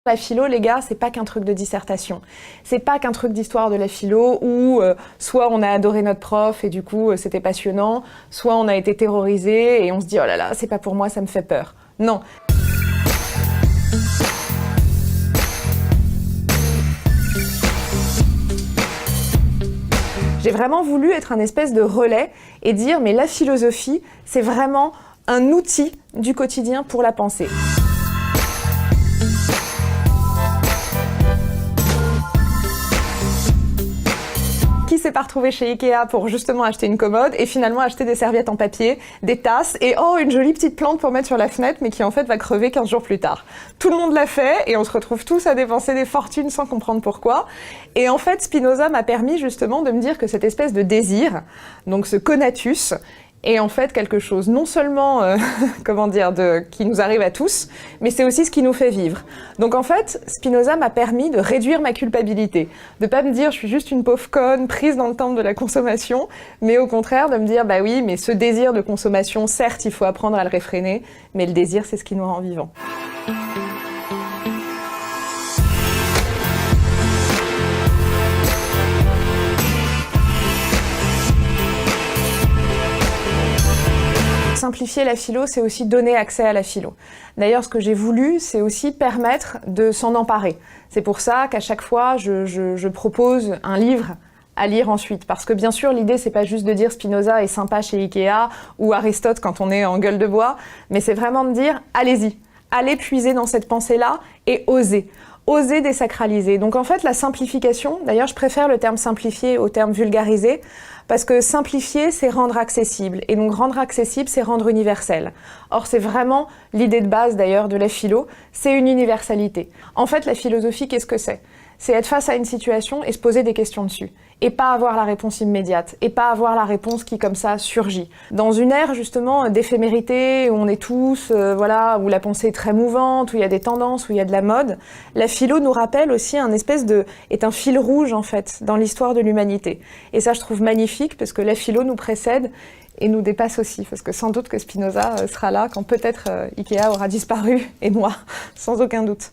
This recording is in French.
La philo, les gars, c'est pas qu'un truc de dissertation. C'est pas qu'un truc d'histoire de la philo où soit on a adoré notre prof et du coup c'était passionnant, soit on a été terrorisé et on se dit oh là là, c'est pas pour moi, ça me fait peur. Non. J'ai vraiment voulu être un espèce de relais et dire mais la philosophie, c'est vraiment un outil du quotidien pour la pensée. Qui s'est pas retrouvé chez Ikea pour justement acheter une commode et finalement acheter des serviettes en papier, des tasses et oh une jolie petite plante pour mettre sur la fenêtre mais qui en fait va crever 15 jours plus tard. Tout le monde l'a fait et on se retrouve tous à dépenser des fortunes sans comprendre pourquoi. Et en fait Spinoza m'a permis justement de me dire que cette espèce de désir, donc ce conatus, est en fait quelque chose non seulement, qui nous arrive à tous, mais c'est aussi ce qui nous fait vivre. Donc en fait, Spinoza m'a permis de réduire ma culpabilité, de pas me dire je suis juste une pauvre conne prise dans le temple de la consommation, mais au contraire de me dire bah oui, mais ce désir de consommation, certes, il faut apprendre à le réfréner, mais le désir, c'est ce qui nous rend vivants. Simplifier la philo, c'est aussi donner accès à la philo. D'ailleurs, ce que j'ai voulu, c'est aussi permettre de s'en emparer. C'est pour ça qu'à chaque fois, je propose un livre à lire ensuite. Parce que bien sûr, l'idée, c'est pas juste de dire Spinoza est sympa chez Ikea ou Aristote quand on est en gueule de bois, mais c'est vraiment de dire allez-y, allez puiser dans cette pensée-là et osez. Oser désacraliser. Donc en fait, la simplification, d'ailleurs je préfère le terme simplifier au terme vulgariser, parce que simplifier, c'est rendre accessible. Et donc rendre accessible, c'est rendre universel. Or c'est vraiment l'idée de base d'ailleurs de la philo, c'est une universalité. En fait, la philosophie, qu'est-ce que c'est ? C'est être face à une situation et se poser des questions dessus. Et pas avoir la réponse immédiate. Et pas avoir la réponse qui, comme ça, surgit. Dans une ère, justement, d'éphémérité, où on est tous, où la pensée est très mouvante, où il y a des tendances, où il y a de la mode, la philo nous rappelle aussi est un fil rouge, en fait, dans l'histoire de l'humanité. Et ça, je trouve magnifique, parce que la philo nous précède et nous dépasse aussi. Parce que sans doute que Spinoza sera là quand peut-être Ikea aura disparu, et moi, sans aucun doute.